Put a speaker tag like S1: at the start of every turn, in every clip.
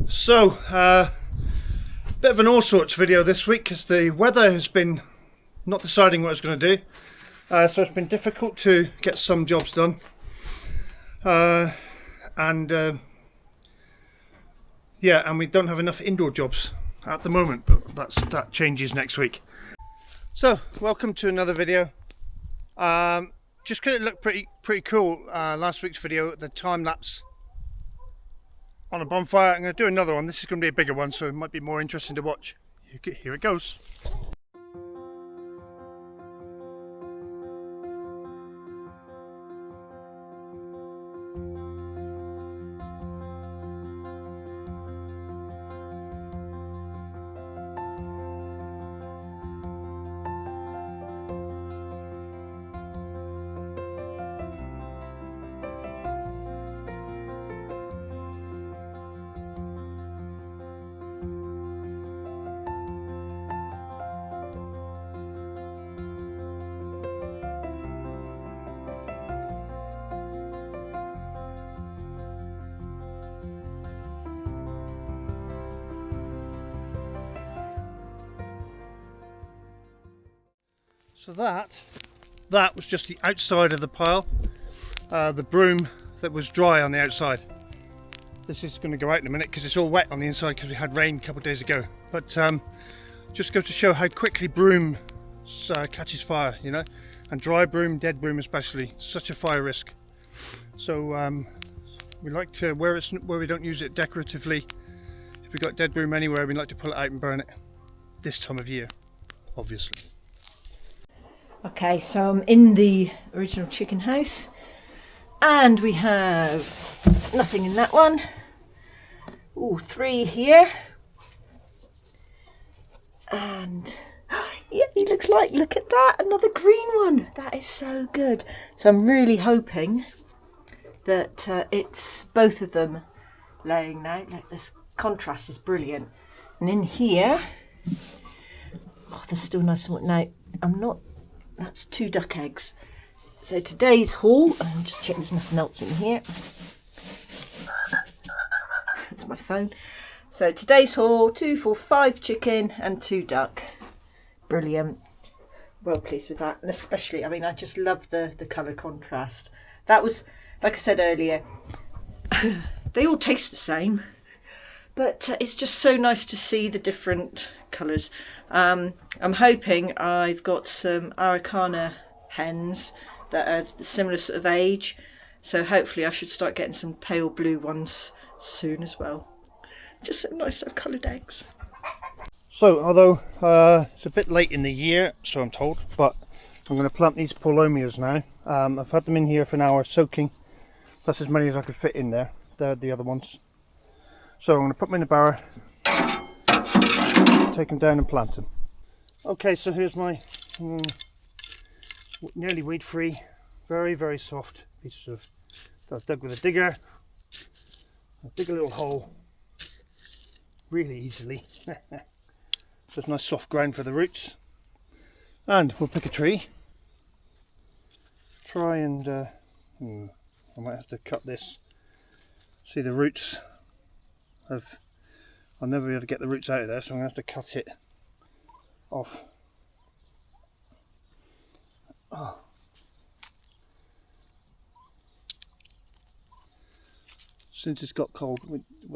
S1: So, bit of an all sorts video this week because the weather has been not deciding what it's going to do. So it's been difficult to get some jobs done. And we don't have enough indoor jobs at the moment, but that changes next week. So, welcome to another video. Just because it looked pretty cool, last week's video, the time lapse on a bonfire. I'm going to do another one. This is going to be a bigger one, so it might be more interesting to watch. Here it goes. So that was just the outside of the pile, the broom that was dry on the outside. This is going to go out in a minute because it's all wet on the inside because we had rain a couple of days ago. But just go to show how quickly broom catches fire, you know, and dry broom, dead broom especially, such a fire risk. So we like to, where we don't use it decoratively, if we've got dead broom anywhere, we like to pull it out and burn it this time of year, obviously.
S2: Okay, so I'm in the original chicken house and we have nothing in that one. Oh, 3 here. And yeah, he looks like, look at that, another green one. That is so good. So I'm really hoping that it's both of them laying now. Like, this contrast is brilliant. And in here, oh, there's still nice and now. That's 2 duck eggs. So today's haul, I'll just check there's nothing else in here. That's my phone. So today's haul, 2, 4, 5 chicken and 2 duck. Brilliant. Well pleased with that. And especially, I mean, I just love the colour contrast. That was, like I said earlier, they all taste the same. But it's just so nice to see the different colours. I'm hoping I've got some Araucana hens that are similar sort of age. So hopefully I should start getting some pale blue ones soon as well. Just so nice to have coloured eggs.
S1: So although it's a bit late in the year, so I'm told, but I'm going to plant these Paulownias now. I've had them in here for an hour soaking. That's as many as I could fit in there. They're the other ones. So I'm going to put them in a barrow, take them down and plant them. Okay, so here's my nearly weed free, very, very soft pieces of, that I've dug with a digger. I'll dig a little hole really easily. So it's nice soft ground for the roots. And we'll pick a tree. Try and, I might have to cut this. See the roots. I'll never be able to get the roots out of there, so I'm going to have to cut it off. Oh. Since it's got cold,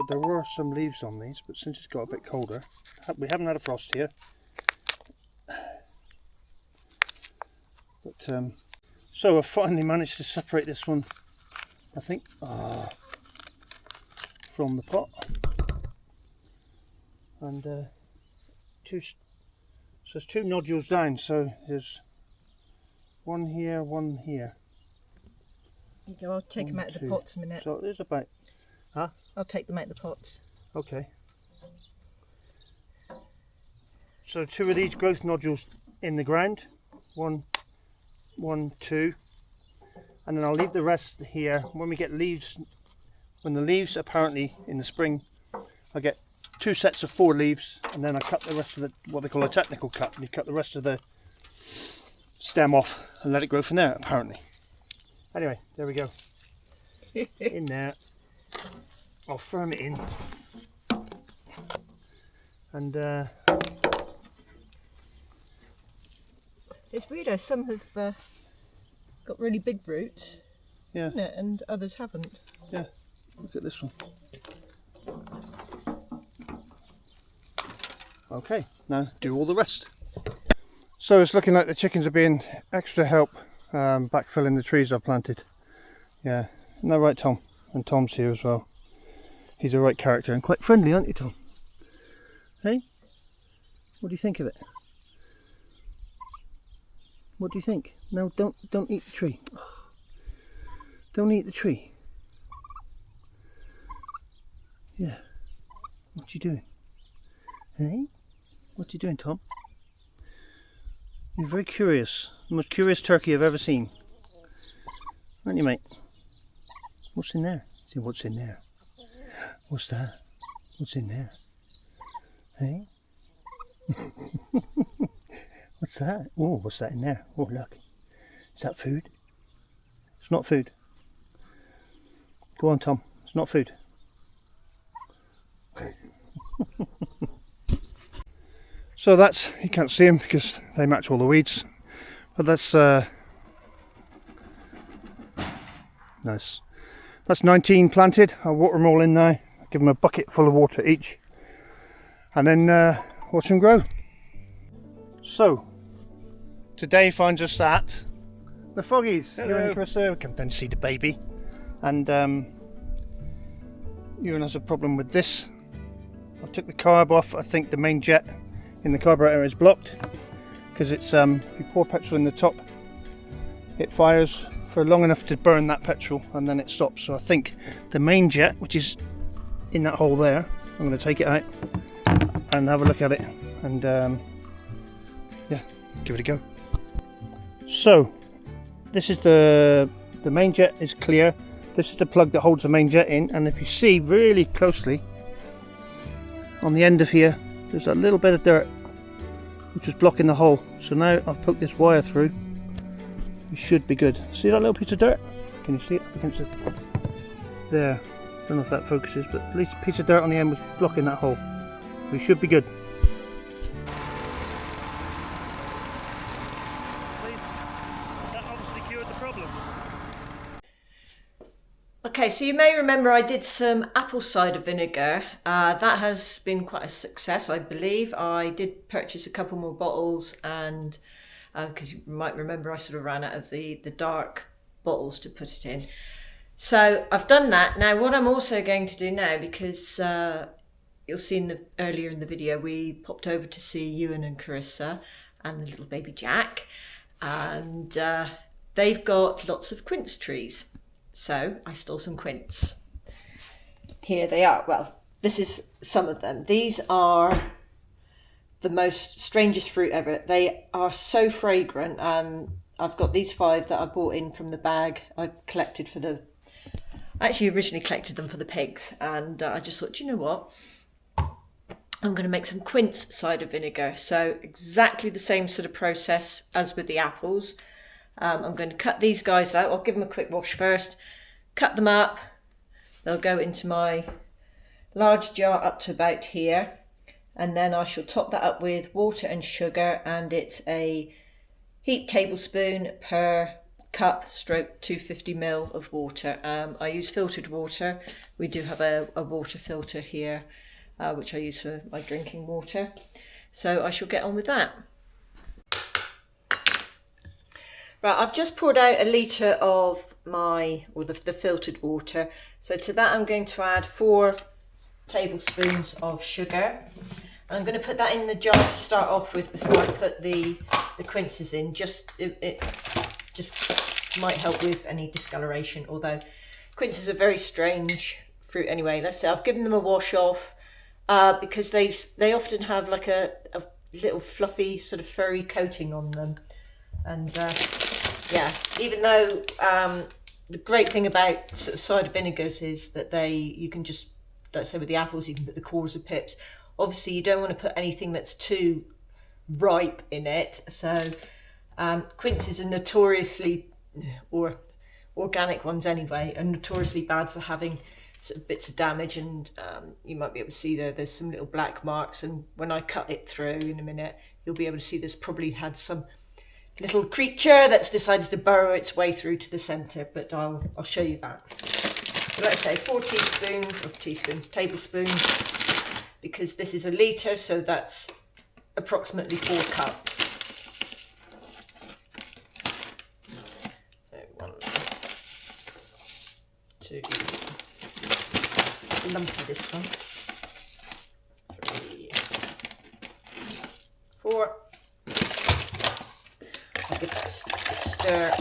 S1: there were some leaves on these, but since it's got a bit colder, we haven't had a frost here. But so I finally managed to separate this one, I think, from the pot. And so there's 2 nodules down, so there's one here, one here.
S2: There you go, I'll take them out of the pots in a minute.
S1: So there's about,
S2: I'll take them out of the pots.
S1: Okay. So 2 of these growth nodules in the ground, 1, 2, and then I'll leave the rest here. When we get leaves, when the leaves apparently in the spring, I get 2 sets of 4 leaves, and then I cut the rest of the, what they call a technical cut, and you cut the rest of the stem off and let it grow from there, apparently. Anyway, there we go. In there. I'll firm it in. And
S2: it's weird how some have got really big roots,
S1: yeah,
S2: isn't it? And others haven't.
S1: yeah. Look at this one. Okay, now do all the rest. So it's looking like the chickens are being extra help backfilling the trees I've planted. Yeah, no, right, Tom? And Tom's here as well. He's a right character and quite friendly, aren't you, Tom? Hey, what do you think of it? What do you think? No, don't eat the tree. Don't eat the tree. Yeah. What you doing? Hey, what you doing, Tom? You're very curious. The most curious turkey I've ever seen. Aren't you, mate? What's in there? See what's in there. What's that? What's in there? Hey? What's that? Oh, what's that in there? Oh, look. Is that food? It's not food. Go on, Tom. It's not food. So that's, you can't see them because they match all the weeds. But that's nice. That's 19 planted. I'll water them all in now. Give them a bucket full of water each. And then watch them grow. So, today finds us at the Foggies. Ewan and Carissa come down to see the baby. And Ewan has a problem with this. I took the carb off. I think the main jet in the carburetor is blocked. Because it's, if you pour petrol in the top, it fires for long enough to burn that petrol and then it stops. So I think the main jet, which is in that hole there, I'm going to take it out and have a look at it and yeah, give it a go. So this is the main jet is clear. This is the plug that holds the main jet in, and if you see really closely on the end of here, there's a little bit of dirt which was blocking the hole. So now I've poked this wire through. You should be good. See that little piece of dirt? Can you see it against it? There. Don't know if that focuses, but at least a piece of dirt on the end was blocking that hole. We should be good. That obviously cured the problem.
S2: Okay, so you may remember I did some apple cider vinegar. That has been quite a success, I believe. I did purchase a couple more bottles, and because you might remember I sort of ran out of the dark bottles to put it in. So I've done that. Now what I'm also going to do now, because you'll see earlier in the video we popped over to see Ewan and Carissa and the little baby Jack, and they've got lots of quince trees. So I stole some quince. Here they are. Well, this is some of them. These are the most strangest fruit ever. They are so fragrant. I've got these 5 that I bought in from the bag I collected for the... I actually originally collected them for the pigs, and I just thought, you know what? I'm going to make some quince cider vinegar. So exactly the same sort of process as with the apples. I'm going to cut these guys out. I'll give them a quick wash first. Cut them up. They'll go into my large jar up to about here. And then I shall top that up with water and sugar. And it's a heaped tablespoon per cup stroke 250 ml of water. I use filtered water. We do have a water filter here, which I use for my drinking water. So I shall get on with that. Right, I've just poured out a litre of the filtered water. So to that I'm going to add 4 tablespoons of sugar. And I'm going to put that in the jar to start off with before I put the quinces in. It just might help with any discoloration, although quinces are very strange fruit anyway. Let's say I've given them a wash off because they often have like a little fluffy sort of furry coating on them. And yeah, even though the great thing about sort of cider vinegars is that you can just, let's say with the apples, you can put the cores of pips. Obviously, you don't want to put anything that's too ripe in it. So quinces are notoriously, or organic ones anyway, are notoriously bad for having sort of bits of damage, and you might be able to see there's some little black marks, and when I cut it through in a minute, you'll be able to see there's probably had some little creature that's decided to burrow its way through to the centre, but I'll show you that. So let's say 4 tablespoons, because this is a litre, so that's approximately 4 cups. So 1, 2, lumpy this one, 3, 4. I'll give that a good stir.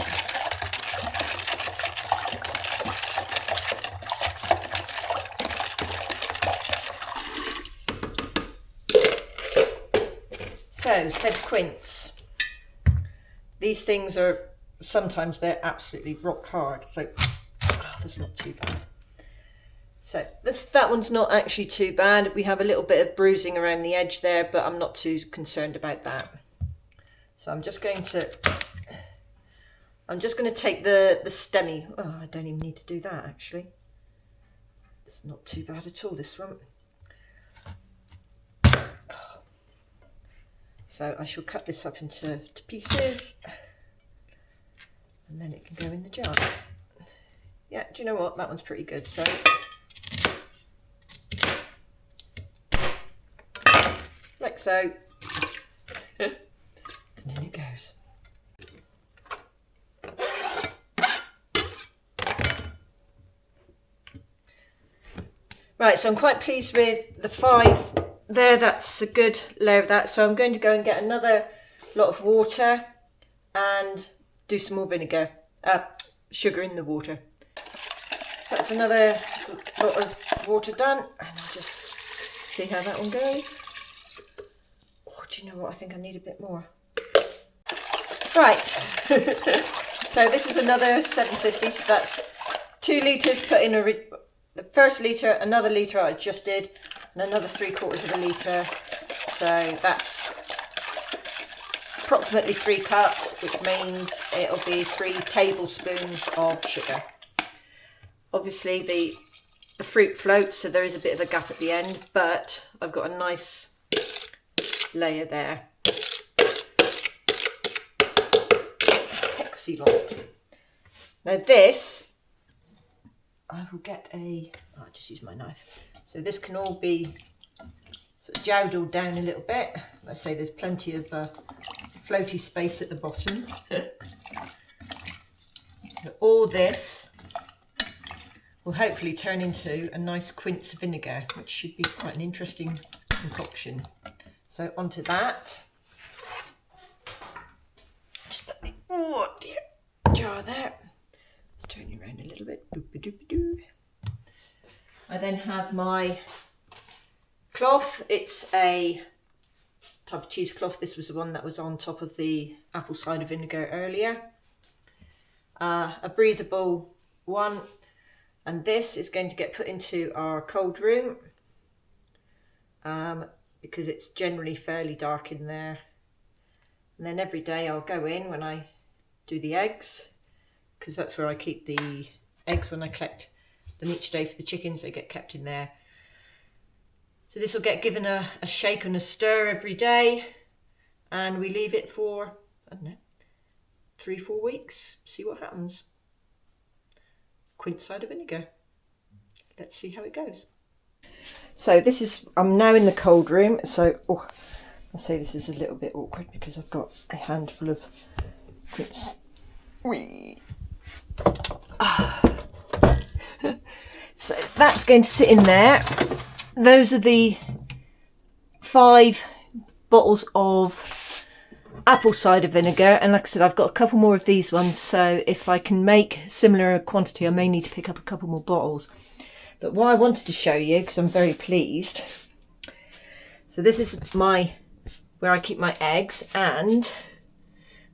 S2: So, said Quince. These things are, sometimes they're absolutely rock hard. So, that's not too bad. So, that one's not actually too bad. We have a little bit of bruising around the edge there, but I'm not too concerned about that. So I'm just going to take the stemmy. Oh, I don't even need to do that actually. It's not too bad at all, this one. So I shall cut this up into pieces, and then it can go in the jar. Yeah, do you know what? That one's pretty good. So like so. And in it goes. Right, so I'm quite pleased with the 5 there. That's a good layer of that. So I'm going to go and get another lot of water and do some more vinegar, sugar in the water. So that's another lot of water done, and I'll just see how that one goes. Oh, do you know what? I think I need a bit more. Right, so this is another 750, so that's 2 litres put in the first litre, another litre I just did, and another 3/4 of a litre, so that's approximately 3 cups, which means it'll be 3 tablespoons of sugar. Obviously the fruit floats, so there is a bit of a gap at the end, but I've got a nice layer there. Excellent. Now this, I will get I'll just use my knife. So this can all be sort of jowdled down a little bit. Let's say there's plenty of floaty space at the bottom. All this will hopefully turn into a nice quince vinegar, which should be quite an interesting concoction. So onto that. Just put the jar there. Let's turn you around a little bit. I then have my cloth. It's a type of cheesecloth. This was the one that was on top of the apple cider vinegar earlier. A breathable one, and this is going to get put into our cold room because it's generally fairly dark in there. And then every day I'll go in when I do the eggs, because that's where I keep the eggs when I collect them each day for the chickens. They get kept in there. So this will get given a shake and a stir every day, and we leave it for, I don't know, 3-4 weeks, see what happens. Quince cider vinegar. Let's see how it goes. So this is, I'm now in the cold room, so I say this is a little bit awkward because I've got a handful of quince. So that's going to sit in there. Those are the 5 bottles of apple cider vinegar, and like I said, I've got a couple more of these ones, so if I can make similar quantity I may need to pick up a couple more bottles. But what I wanted to show you, because I'm very pleased, so this is where I keep my eggs, and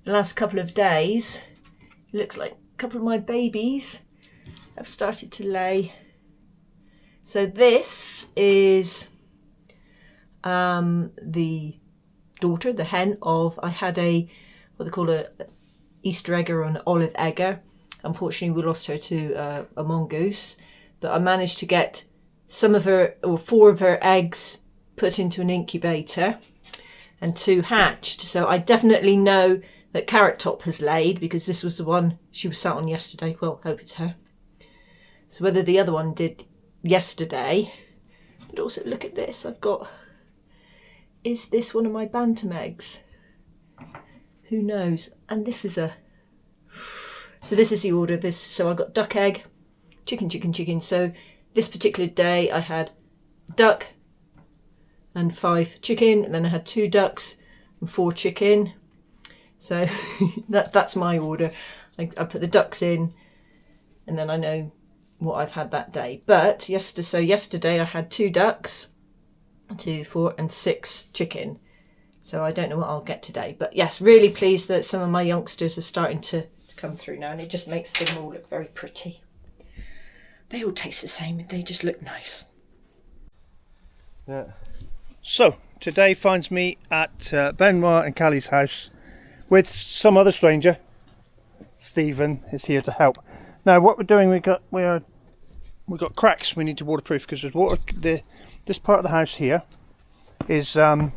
S2: the last couple of days it looks like a couple of my babies have started to lay. So this is the daughter, the hen of, I had what they call a Easter egger or an olive egger. Unfortunately we lost her to a mongoose, but I managed to get some of her, or 4 of her eggs put into an incubator and 2 hatched. So I definitely know that Carrot Top has laid, because this was the one she was sat on yesterday. Well, hope it's her. So whether the other one did yesterday, but also look at this. I've got, is this one of my bantam eggs? Who knows? And this is a, so this is the order. This, so I got duck egg, chicken, chicken, chicken. So this particular day I had duck and 5 chicken, and then I had 2 ducks and 4 chicken. So that's my order. I put the ducks in, and then I know what I've had that day. But yesterday I had 2 ducks, 2, 4 and 6 chicken. So I don't know what I'll get today. But yes, really pleased that some of my youngsters are starting to come through now, and it just makes them all look very pretty. They all taste the same, and they just look nice.
S1: Yeah. So today finds me at Benoit and Callie's house with some other stranger. Stephen is here to help. Now what we're doing, we've got cracks we need to waterproof, because there's water. This part of the house here is obviously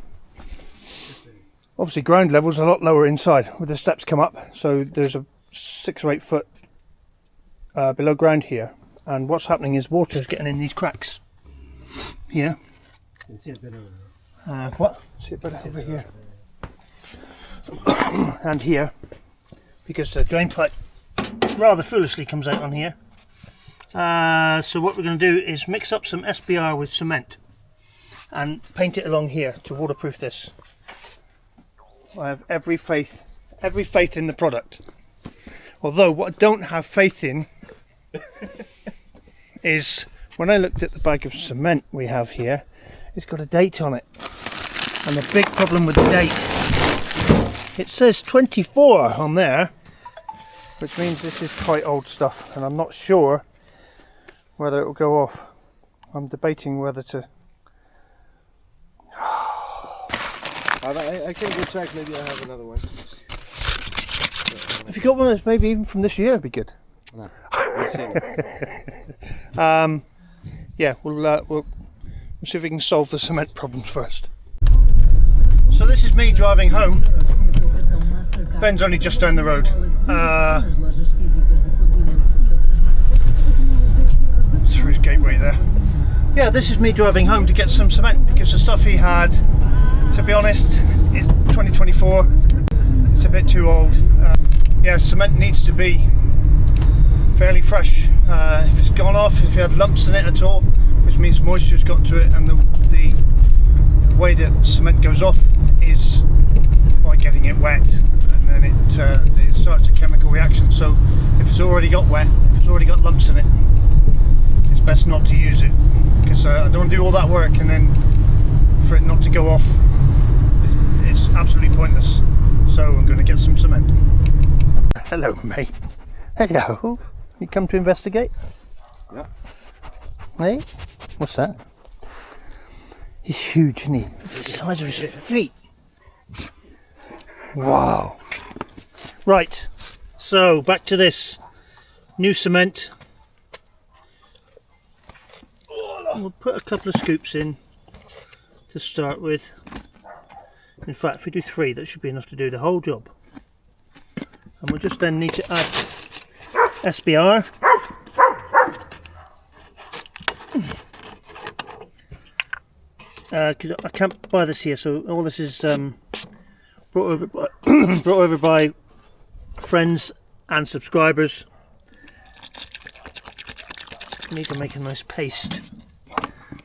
S1: ground level's a lot lower inside where the steps come up, so there's a 6 or 8 foot below ground here, and what's happening is water's getting in these cracks here. See a bit over what? See a bit over here and here, because the drain pipe rather foolishly comes out on here. So what we're going to do is mix up some SBR with cement and paint it along here to waterproof this. I have every faith in the product. Although what I don't have faith in is, when I looked at the bag of cement we have here, it's got a date on it. And the big problem with the date, it says 24 on there, which means this is quite old stuff, and I'm not sure whether it will go off. I'm debating whether to...
S3: I can go check, maybe I have another one.
S1: If you got one that's maybe even from this year, it'd be good.
S3: No, let's see.
S1: Yeah, we'll see if we can solve the cement problems first. So this is me driving home. Ben's only just down the road. Through his gateway there. Yeah, this is me driving home to get some cement, because the stuff he had, to be honest, it's 2024. It's a bit too old. Yeah, cement needs to be fairly fresh. If it's gone off, if you had lumps in it at all, which means moisture's got to it, and the way that cement goes off is by getting it wet, and then it starts a chemical reaction. So if it's already got wet, if it's already got lumps in it, it's best not to use it, because I don't want to do all that work and then for it not to go off. It's absolutely pointless. So I'm going to get some cement. Hello, mate. Hello. You come to investigate?
S3: Yeah.
S1: Hey? What's that? He's huge, isn't he? The size of his feet. Wow. Right. So back to this new cement. We'll put a couple of scoops in to start with. In fact, if we do 3, that should be enough to do the whole job. And we'll just then need to add SBR. Because I can't buy this here, so all this is brought over by friends and subscribers. I need to make a nice paste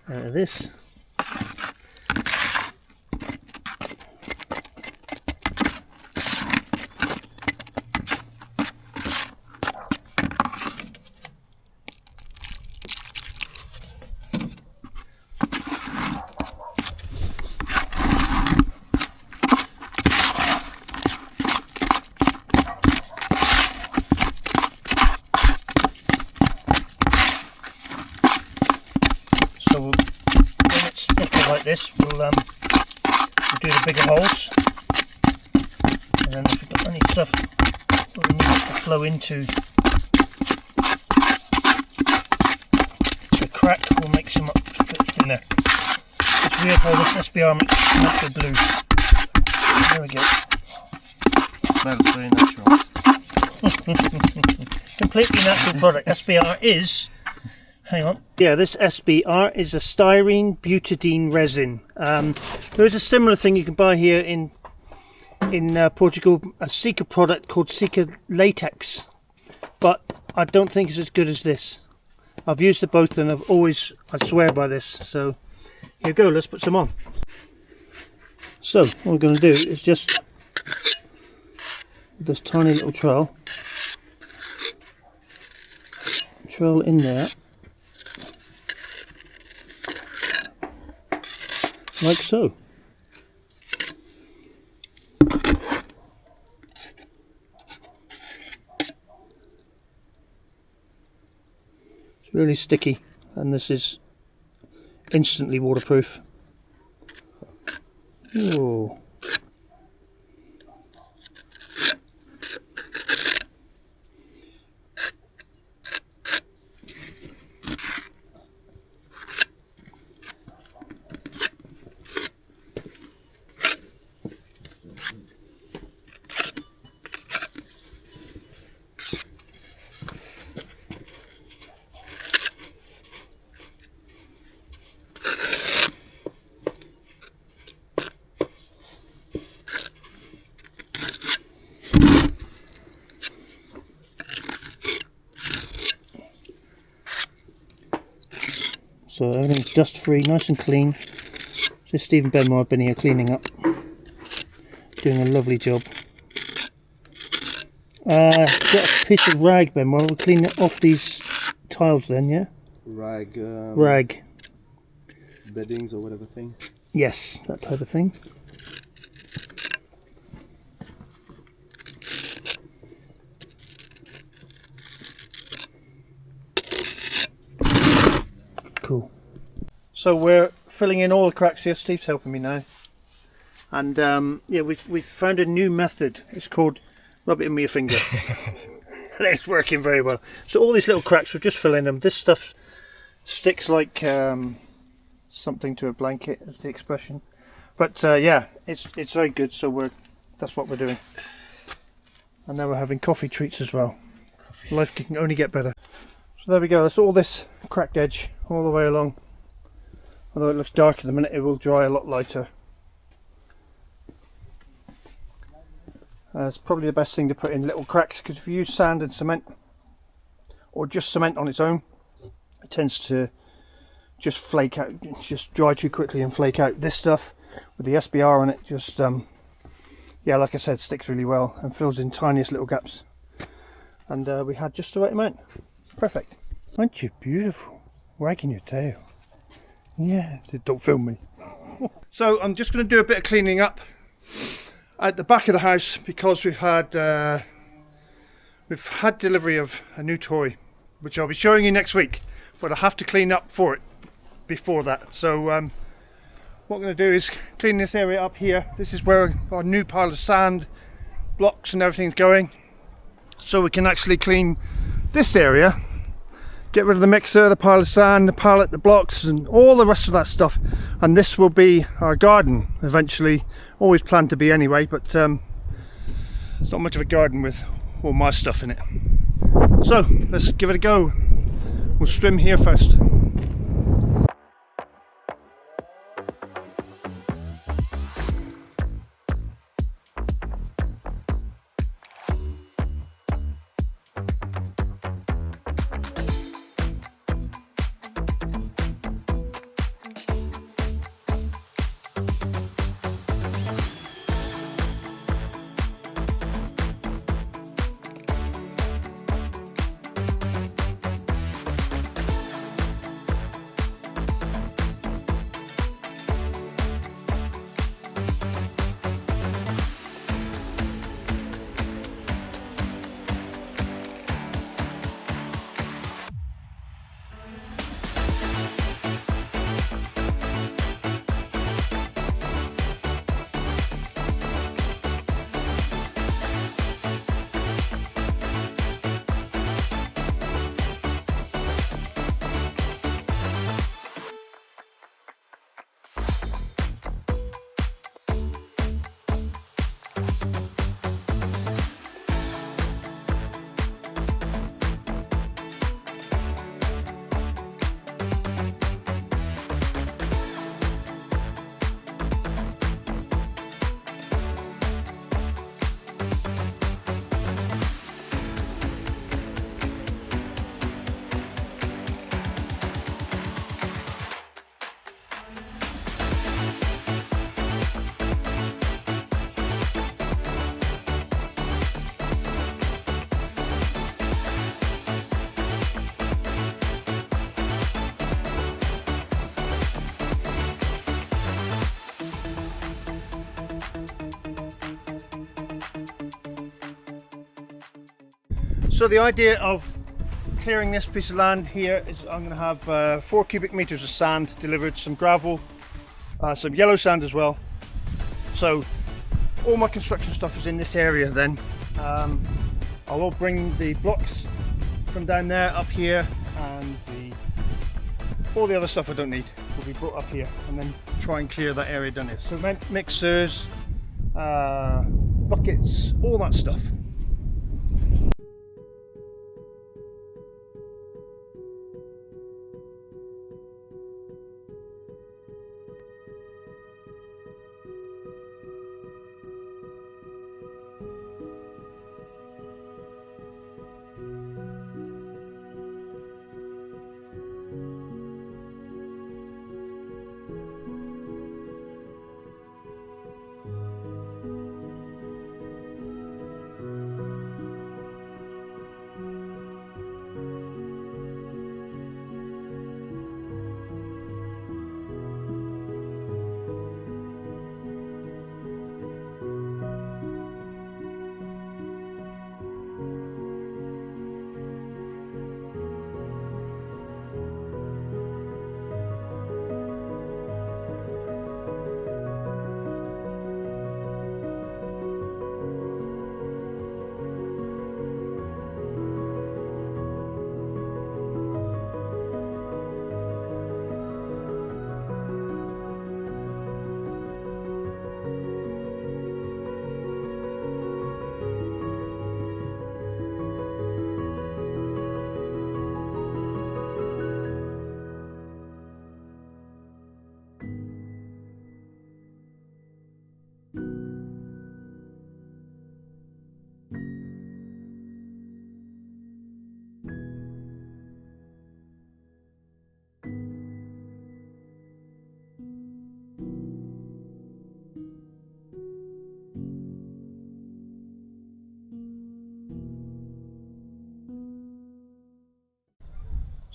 S1: out of this. So when it's thicker like this, we'll do the bigger holes, and then if we've got any stuff that we need it to flow into, crack will make some up a bit thinner. It's weird how this SBR makes natural blue. There we go.
S3: Smells very natural.
S1: Completely natural product. SBR is, hang on. Yeah, this SBR is a styrene butadiene resin. There is a similar thing you can buy here in Portugal, a Cider product called Cider latex, but I don't think it's as good as this. I've used it both and I swear by this. So here we go, let's put some on. So what we're going to do is just this tiny little trowel in there, like so. It's really sticky, and this is instantly waterproof. Ooh. So everything's dust free, nice and clean. Just Steve and Benoit have been here cleaning up, doing a lovely job. Get a piece of rag, Benoit. We'll clean it off these tiles then, yeah?
S3: Rag.
S1: Rag.
S3: Beddings or whatever thing.
S1: Yes, that type of thing. Cool. So we're filling in all the cracks here. Steve's helping me now, and yeah, we've found a new method. It's called rub it in with your finger. And it's working very well. So all these little cracks, we're just filling them. This stuff sticks like something to a blanket, is the expression. But yeah, it's very good. So that's what we're doing. And now we're having coffee treats as well. Life can only get better. So there we go. That's all this cracked edge all the way along. Although it looks dark in a minute, it will dry a lot lighter. It's probably the best thing to put in little cracks, because if you use sand and cement, or just cement on its own, it tends to just flake out, just dry too quickly and flake out. This stuff with the SBR on it just yeah, like I said, sticks really well and fills in tiniest little gaps. And we had just the right amount. Perfect. Aren't you beautiful? Wagging your tail. Yeah, don't film me. So I'm just going to do a bit of cleaning up at the back of the house, because we've had delivery of a new toy, which I'll be showing you next week, but I have to clean up for it before that. So what I'm going to do is clean this area up here. This is where our new pile of sand, blocks and everything's going, so we can actually clean this area, get rid of the mixer, the pile of sand, the pallet, the blocks and all the rest of that stuff, and this will be our garden eventually. Always planned to be anyway, but it's not much of a garden with all my stuff in it. So let's give it a go. We'll trim here first. So the idea of clearing this piece of land here is I'm going to have 4 cubic meters of sand delivered, some gravel, some yellow sand as well. So all my construction stuff is in this area then. I will bring the blocks from down there up here, and all the other stuff I don't need will be brought up here, and then try and clear that area down here. Cement mixers, buckets, all that stuff.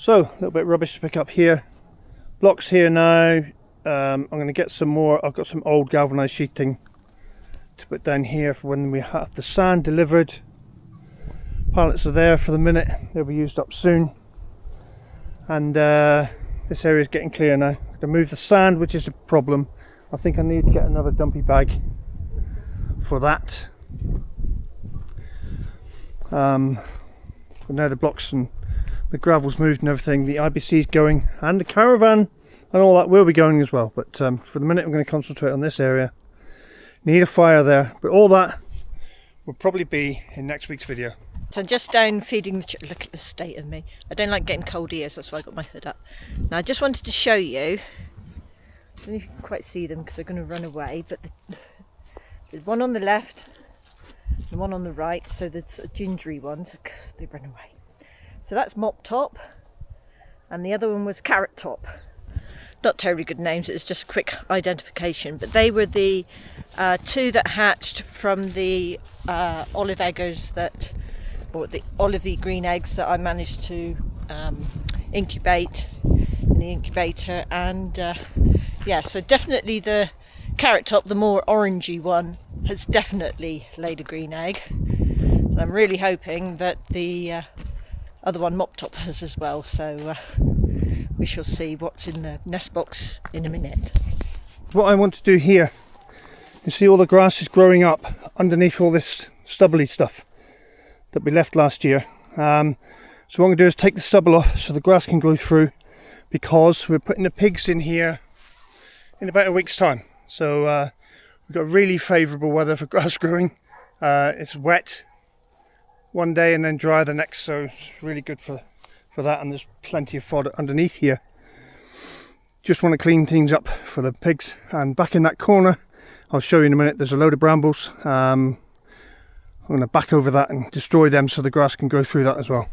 S1: So a little bit of rubbish to pick up here. Blocks here now. I'm going to get some more. I've got some old galvanised sheeting to put down here for when we have the sand delivered. Pallets are there for the minute. They'll be used up soon. And this area is getting clear now. To move the sand, which is a problem. I think I need to get another dumpy bag for that. But now the blocks and the gravel's moved and everything, the IBC's going, and the caravan and all that will be going as well. But for the minute I'm going to concentrate on this area. Need a fire there, but all that will probably be in next week's video.
S2: So I'm just down feeding the look at the state of me. I don't like getting cold ears, that's why I got my hood up. Now I just wanted to show you, I don't know if you can quite see them because they're going to run away, but there's one on the left and one on the right, so the sort of gingery ones, because they run away. So that's Mop Top, and the other one was Carrot Top. Not terribly good names, it's just a quick identification, but they were the 2 that hatched from the olive eggers that, or the olivey green eggs that I managed to incubate in the incubator. And yeah, so definitely the Carrot Top, the more orangey one, has definitely laid a green egg. And I'm really hoping that the other one, Mop Top, has as well, so we shall see what's in the nest box in a minute.
S1: What I want to do here, you see all the grass is growing up underneath all this stubbly stuff that we left last year. So what I'm going to do is take the stubble off so the grass can grow through, because we're putting the pigs in here in about a week's time. So we've got really favourable weather for grass growing. It's wet one day and then dry the next, so it's really good for that, and there's plenty of fodder underneath here. Just want to clean things up for the pigs. And back in that corner, I'll show you in a minute, there's a load of brambles. I'm going to back over that and destroy them so the grass can grow through that as well.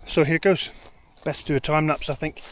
S1: So here goes. Best to do a time lapse, I think.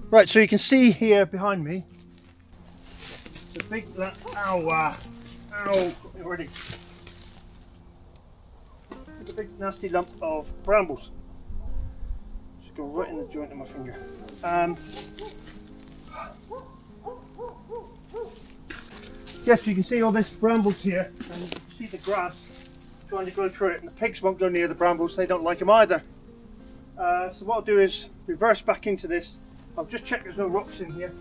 S1: Right, so you can see here behind me the big ow, got me already. The big nasty lump of brambles. Just go right in the joint of my finger. Yes, you can see all this brambles here, and you can see the grass trying to grow through it, and the pigs won't go near the brambles, they don't like them either. So what I'll do is reverse back into this. I'll just check there's no rocks in here.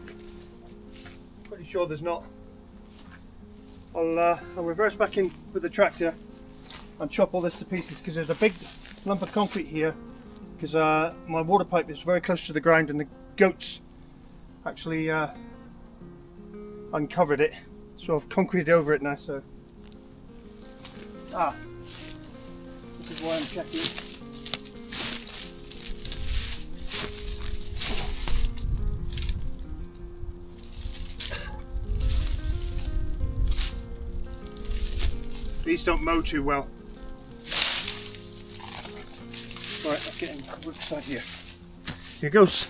S1: Pretty sure there's not. I'll reverse back in with the tractor and chop all this to pieces, because there's a big lump of concrete here, because my water pipe is very close to the ground and the goats actually uncovered it, so I've concreted over it now. So this is why I'm checking. These don't mow too well. Right, let's get in the side here. Here goes.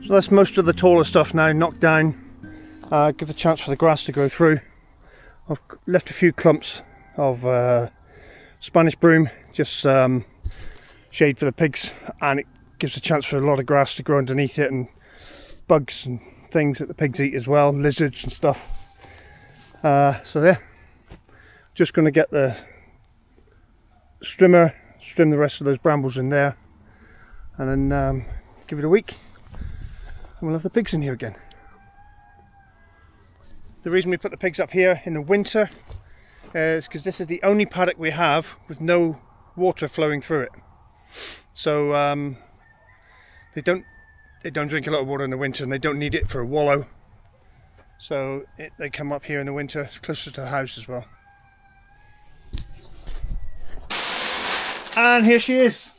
S1: So that's most of the taller stuff now knocked down. Give a chance for the grass to grow through. I've left a few clumps of Spanish broom, just shade for the pigs, and it gives a chance for a lot of grass to grow underneath it, and bugs and things that the pigs eat as well, lizards and stuff. So there, just going to get the strimmer, trim the rest of those brambles in there, and then give it a week. We'll have the pigs in here again. The reason we put the pigs up here in the winter is because this is the only paddock we have with no water flowing through it. So they don't drink a lot of water in the winter, and they don't need it for a wallow. So they come up here in the winter. It's closer to the house as well. And here she is.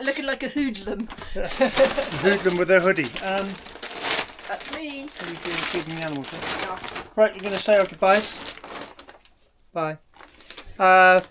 S2: Looking like a hoodlum.
S1: Hoodlum with her hoodie.
S2: That's me.
S1: What are you doing feeding the animals?
S2: Yes.
S1: Right, we're going to say our goodbyes. Bye. I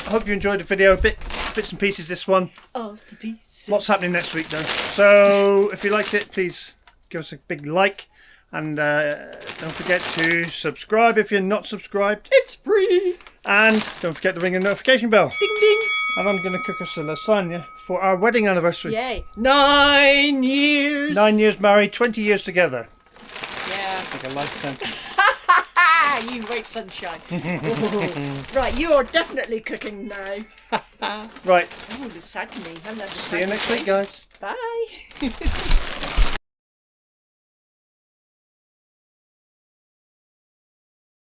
S1: hope you enjoyed the video. Bits and pieces this one.
S2: All to pieces.
S1: Lots happening next week though. So if you liked it, please give us a big like. And don't forget to subscribe if you're not subscribed.
S2: It's free.
S1: And don't forget to ring the notification bell.
S2: Ding ding.
S1: And I'm going to cook us a lasagna for our wedding anniversary.
S2: Yay. 9 years.
S1: 9 years married, 20 years together.
S2: Yeah.
S1: Like a life sentence.
S2: You wait, sunshine. Right, you are definitely cooking now.
S1: Right.
S2: Oh, lasagna.
S1: See you next week, guys.
S2: Bye.